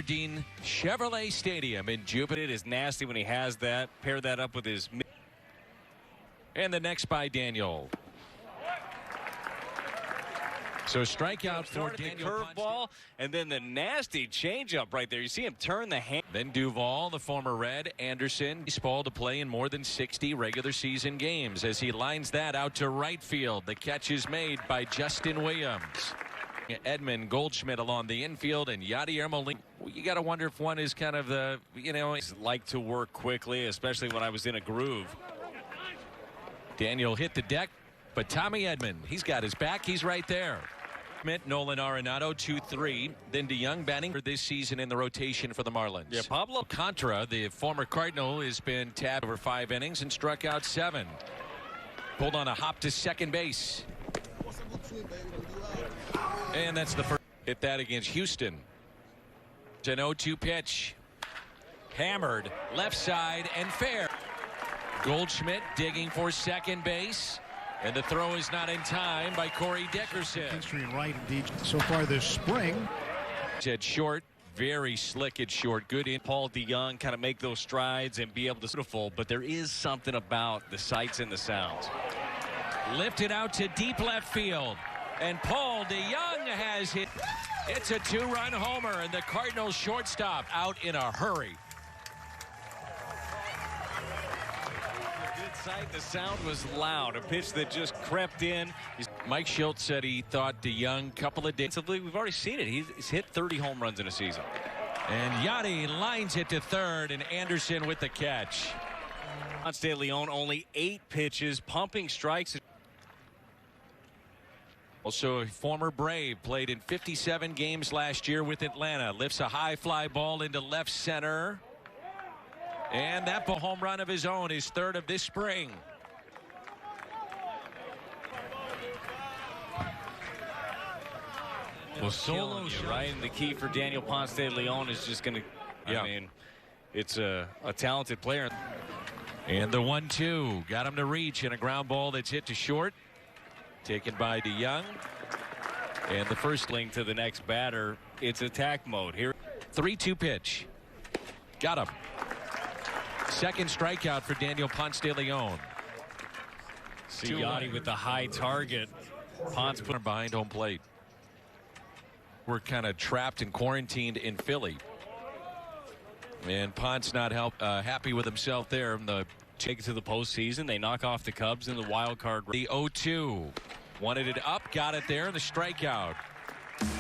Aberdeen Chevrolet Stadium in Jupiter. It is nasty when he has that. Pair that up with his. And the next by Daniel. So strikeout for Daniel. Curveball, and then the nasty changeup right there. You see him turn the hand. Then Duvall, the former Red. Anderson, baseball to play in more than 60 regular season games as he lines that out to right field. The catch is made by Justin Williams. Edmund Goldschmidt along the infield, and Yadier Molina. You got to wonder if one is kind of the, like to work quickly, especially when I was in a groove. Daniel hit the deck, but Tommy Edman, he's got his back. He's right there. Nolan Arenado 2-3. Then DeYoung batting for this season in the rotation for the Marlins. Yeah, Pablo Contra, the former Cardinal, has been tabbed over 5 innings and struck out 7. Pulled on a hop to second base. And that's the first. Hit that against Houston. It's an 0-2 pitch. Hammered left side and fair. Goldschmidt digging for second base. And the throw is not in time by Corey Dickerson. History and right indeed so far this spring. At short, very slick at short. Good in. Paul DeYoung kind of make those strides and be able to beautiful, but there is something about the sights and the sounds. Lifted out to deep left field. And Paul DeYoung has hit. It's a 2-run homer, and the Cardinals shortstop out in a hurry. The sound was loud. A pitch that just crept in. Mike Schultz said he thought DeYoung couple of days. We've already seen it. He's hit 30 home runs in a season. And Yachty lines it to third, and Anderson with the catch. Ponce de Leon only 8 pitches, pumping strikes. Also a former Brave, played in 57 games last year with Atlanta. Lifts a high fly ball into left center. And that home run of his own, his 3rd of this spring. Well, solo right, and the key for Daniel Ponce de Leon is just going to. I mean, it's a talented player. And the 1-2 got him to reach, and a ground ball that's hit to short, taken by DeYoung. And the first link to the next batter. It's attack mode here. 3-2 pitch. Got him. Second strikeout for Daniel Ponce de Leon. Yachty with the high target. Ponce put behind home plate. We're kind of trapped and quarantined in Philly. And Ponce not happy with himself there. Take it to the postseason. They knock off the Cubs in the wild card. The 0-2. Wanted it up, got it there, the strikeout.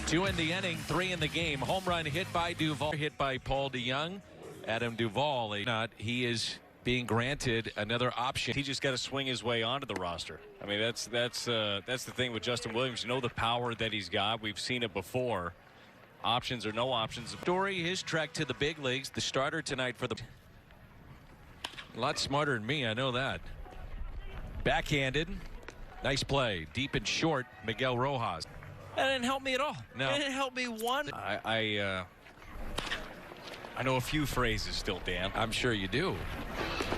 2 in the inning, 3 in the game. Home run hit by Duvall, hit by Paul DeYoung. Adam Duvall, he is being granted another option. He just got to swing his way onto the roster. I mean, that's the thing with Justin Williams. You know the power that he's got. We've seen it before. Options or no options. Story, his trek to the big leagues. The starter tonight for the. A lot smarter than me, I know that. Backhanded, nice play, deep and short. Miguel Rojas. That didn't help me at all. No, it didn't help me one. I know a few phrases still, Dan. I'm sure you do.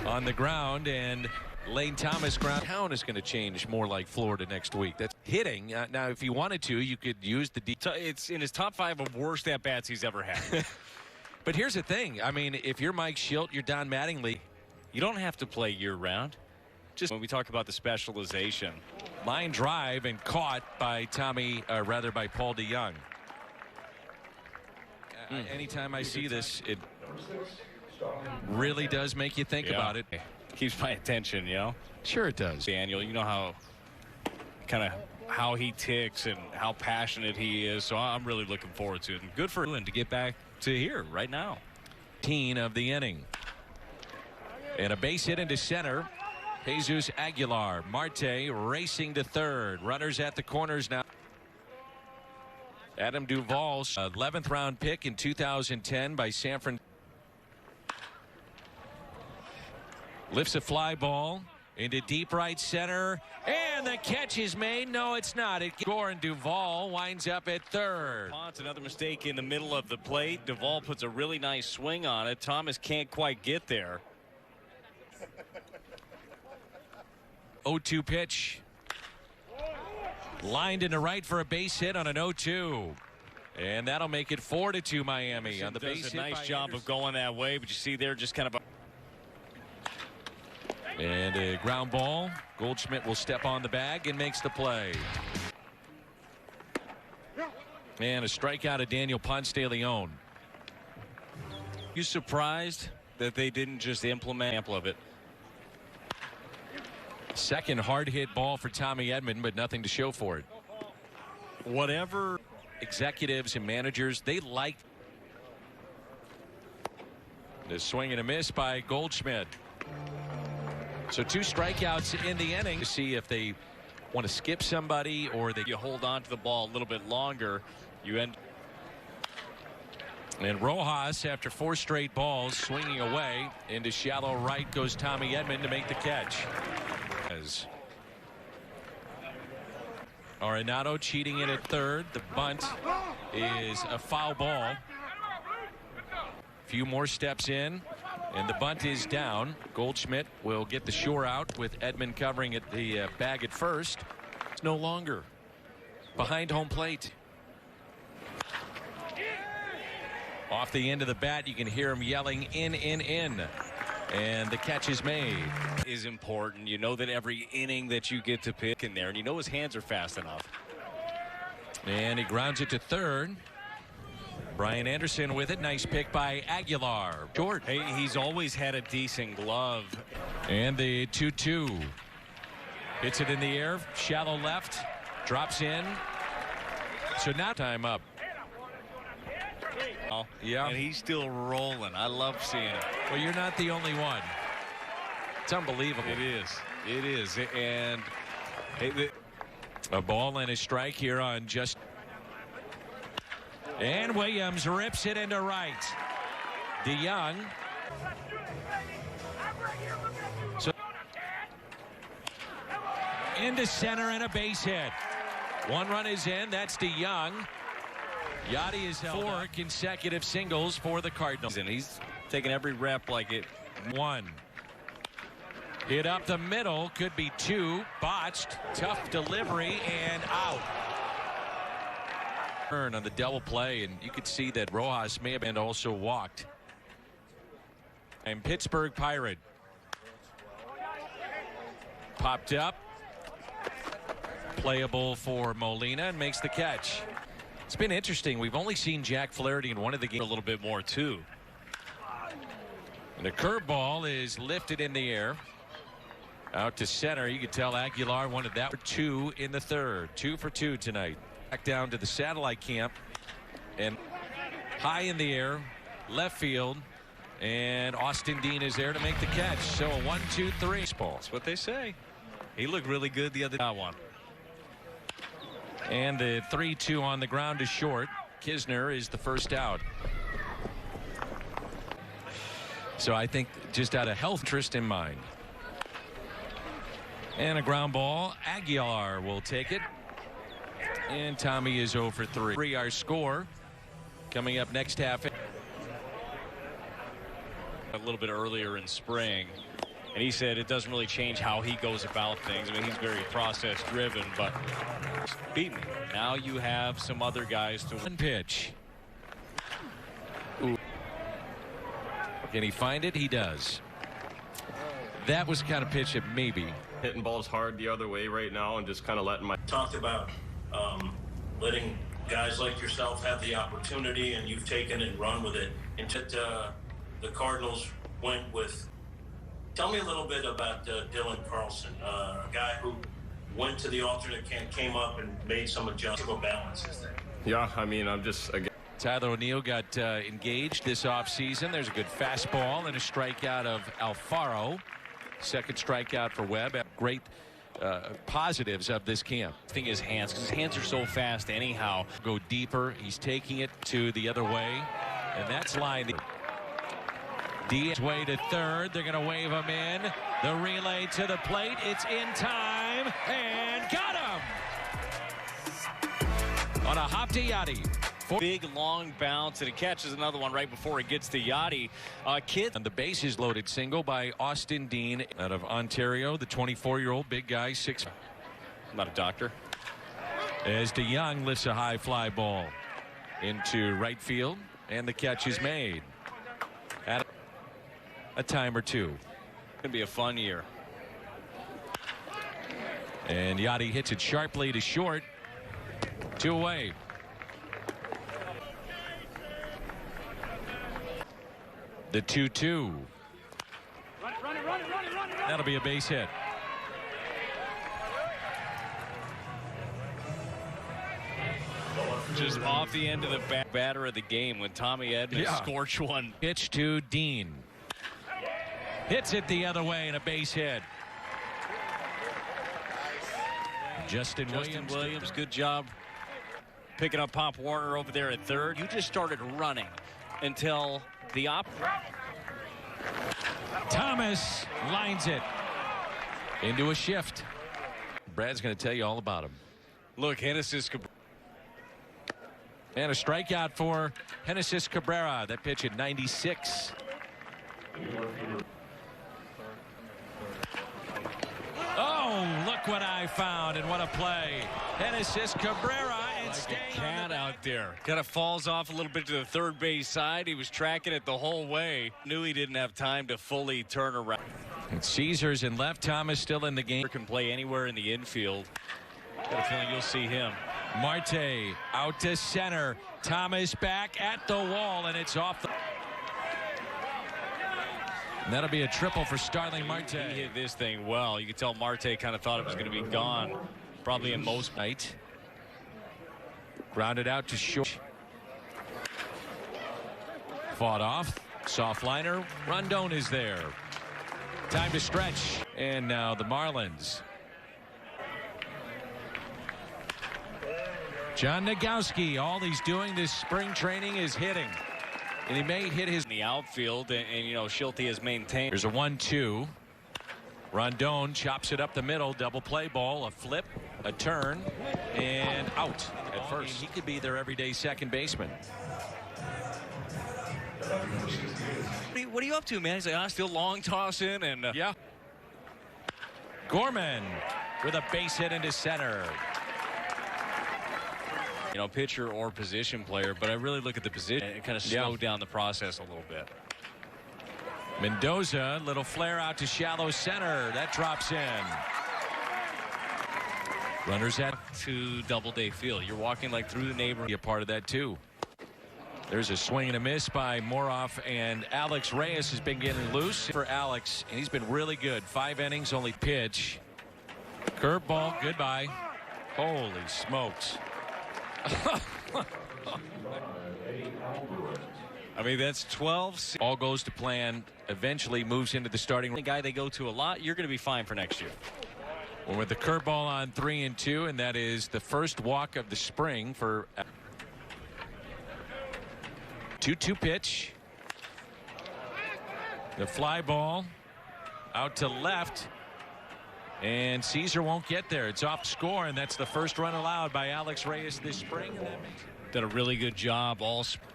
On the ground, and Lane Thomas ground town is going to change more like Florida next week. That's hitting. Now, if you wanted to, you could use the. It's in his top 5 of worst at-bats he's ever had. But here's the thing. I mean, if you're Mike Shildt, you're Don Mattingly. You don't have to play year-round. Just when we talk about the specialization. Line drive and caught by by Paul DeYoung. Anytime I see this, it really does make you think about it. Keeps my attention, you know. Sure it does. Daniel, you know how he ticks and how passionate he is. So I'm really looking forward to it. And good for him to get back to here right now. 18 of the inning. And a base hit into center. Jesus Aguilar. Marte racing to third. Runners at the corners now. Adam Duvall's 11th round pick in 2010 by San Francisco. Lifts a fly ball into deep right center, and the catch is made. No, it's not. Goran Duvall winds up at third. Ponce, another mistake in the middle of the plate. Duvall puts a really nice swing on it. Thomas can't quite get there. 0-2 pitch. Lined into right for a base hit on an 0-2. And that'll make it 4-2 Miami on the base. Does a nice job of going that way, but you see there just kind of and a ground ball. Goldschmidt will step on the bag and makes the play. And a strikeout of Daniel Ponce de Leon. You surprised that they didn't just implement ample of it? Second hard hit ball for Tommy Edman, but nothing to show for it. Whatever executives and managers, they like the swing and a miss by Goldschmidt. So 2 strikeouts in the inning to see if they want to skip somebody or they hold on to the ball a little bit longer. You end. And Rojas, after 4 straight balls, swinging away into shallow right goes Tommy Edman to make the catch. Arenado cheating in at third. The bunt is a foul ball. Few more steps in and the bunt is down. Goldschmidt will get the shore out with Edman covering at the bag at first. It's no longer behind home plate. Off the end of the bat, you can hear him yelling in. And the catch is made. Is important. You know that every inning that you get to pick in there, and you know his hands are fast enough. And he grounds it to third. Brian Anderson with it. Nice pick by Aguilar. Short. Hey, he's always had a decent glove. And the 2-2. Hits it in the air. Shallow left. Drops in. So now time up. Oh, yeah. And he's still rolling. I love seeing it. Well, you're not the only one. It's unbelievable. It is. It is. And a ball and a strike here on just. And Williams rips it into right. DeYoung. So into center and a base hit. 1 run is in. That's DeYoung. Yachty is 4 consecutive singles for the Cardinals. And he's taking every rep like it. 1. Hit up the middle. Could be 2. Botched. Tough delivery and out. Turn on the double play, and you could see that Rojas may have been also walked. And Pittsburgh Pirate. Popped up. Playable for Molina and makes the catch. It's been interesting. We've only seen Jack Flaherty in one of the games. A little bit more too. And the curveball is lifted in the air. Out to center. You could tell Aguilar wanted that for 2 in the third. 2 for 2 tonight. Back down to the satellite camp. And high in the air. Left field. And Austin Dean is there to make the catch. So a 1-2-3 ball. That's what they say. He looked really good the other one. And the 3-2 on the ground is short. Kisner is the first out. So I think just out of health interest in mind. And a ground ball. Aguilar will take it. And Tommy is 0 for 3. Our score coming up next half. A little bit earlier in spring. And he said it doesn't really change how he goes about things. I mean, he's very process driven, but beat me. Now you have some other guys to one pitch. Ooh. Can he find it? He does. That was the kind of pitch that maybe hitting balls hard the other way right now and just kind of letting my talked about letting guys like yourself have the opportunity, and you've taken and run with it. And the Cardinals went with. Tell me a little bit about Dylan Carlson, a guy who went to the alternate camp, came up and made some adjustable balances there. Yeah, I mean, I'm just again. Tyler O'Neill got engaged this offseason. There's a good fastball and a strikeout of Alfaro. Second strikeout for Webb. Great positives of this camp. I think his hands, because his hands are so fast anyhow. Go deeper. He's taking it to the other way. And that's line. Diaz way to third. They're going to wave him in. The relay to the plate. It's in time. And got him! On a hop to Yachty. Big long bounce, and it catches another one right before it gets to Yachty. And the bases loaded single by Austin Dean out of Ontario, the 24-year-old big guy, 6. I'm not a doctor. As DeYoung lifts a high fly ball. into right field, and the catch is made. At a time or two. Gonna be a fun year. And Yachty hits it sharply to short. 2 away. The 2-2. That'll be a base hit. Just off the end of the batter of the game when Tommy Edman scorched one. Pitch to Dean. Hits it the other way and a base hit. Justin Williams, good job picking up Pop Warner over there at third. You just started running until the Thomas lines it into a shift. Brad's going to tell you all about him. Look, Genesis Cabrera. And a strikeout for Genesis Cabrera. That pitch at 96. Oh, look what I found, and what a play. Genesis Cabrera and staying Cat out there. Kind of falls off a little bit to the third base side. He was tracking it the whole way. Knew he didn't have time to fully turn around. And Caesar's in left. Thomas still in the game. Can play anywhere in the infield. Got a feeling you'll see him. Marte out to center. Thomas back at the wall, and it's off the. And that'll be a triple for Starling Marte. He hit this thing well. You could tell Marte kind of thought it was going to be gone. Probably in most night. Grounded out to short. Fought off. Soft liner. Rondon is there. Time to stretch. And now the Marlins. John Nagowski, all he's doing this spring training is hitting. And he may hit his in the outfield, and you know, Schulte has maintained. There's a 1-2. Rondon chops it up the middle. Double play ball. A flip. A turn. And out at first. He could be their everyday second baseman. What are you up to, man? He's like, I still long tossing. And yeah. Gorman with a base hit into center. You know, pitcher or position player, but I really look at the position and kind of slow down the process a little bit. Mendoza, little flare out to shallow center. That drops in. Runners at to Doubleday Field. You're walking like through the neighborhood. Be a part of that too. There's a swing and a miss by Moroff, and Alex Reyes has been getting loose for Alex, and he's been really good. 5 innings, only pitch. Curveball, goodbye. Holy smokes. I mean, that's 12. All goes to plan. Eventually moves into the starting. The guy they go to a lot, you're going to be fine for next year. Well, with the curveball on 3-2, and that is the first walk of the spring for 2-2 pitch. The fly ball out to left. And Caesar won't get there. It's off score, and that's the first run allowed by Alex Reyes this spring. And that makes did a really good job all spring.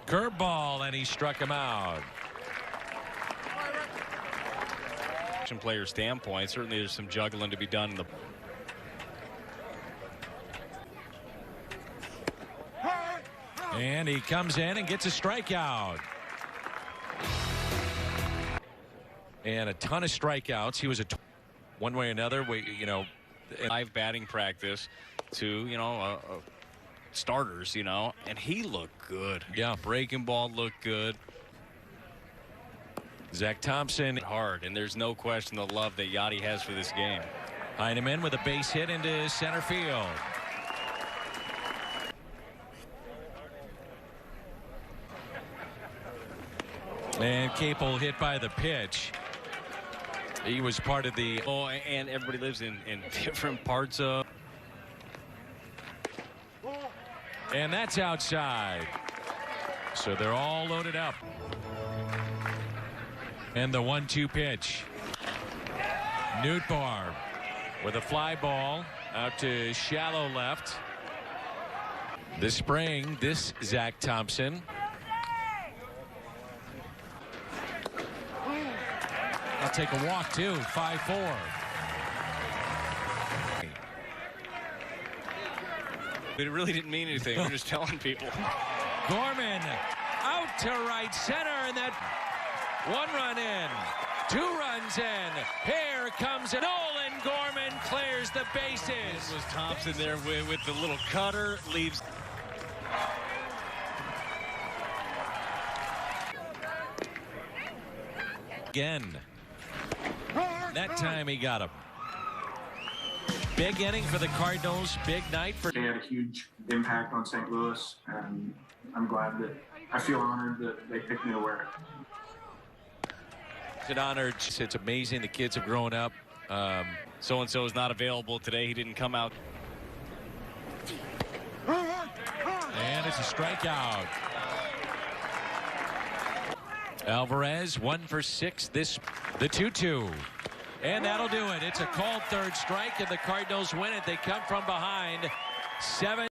Curveball, and he struck him out. Player standpoint, certainly there's some juggling to be done in the. And he comes in and gets a strikeout. And a ton of strikeouts. He was one way or another. You know, live batting practice to, you know, starters, you know, and he looked good. Yeah, breaking ball looked good. Zach Thompson hard, and there's no question the love that Yachty has for this game. Heineman with a base hit into center field. And Capel hit by the pitch. He was part of the. Oh, and everybody lives in different parts of. And that's outside. So they're all loaded up. And the 1-2 pitch. Nootbaar with a fly ball out to shallow left. This spring, this Zach Thompson. I'll take a walk too. 5-4. It really didn't mean anything. We're just telling people. Gorman out to right center, and that 1 run in, 2 runs in. Here comes it. Nolan Gorman clears the bases. It was Thompson there with the little cutter, leaves. Again. That time he got him. Big inning for the Cardinals. Big night for. They had a huge impact on St. Louis, and I'm glad that I feel honored that they picked me to wear it. It's an honor. It's amazing the kids have grown up. So-and-so is not available today. He didn't come out. And it's a strikeout. Alvarez 1 for 6. The 2-2. And that'll do it. It's a called third strike, and the Cardinals win it. They come from behind 7.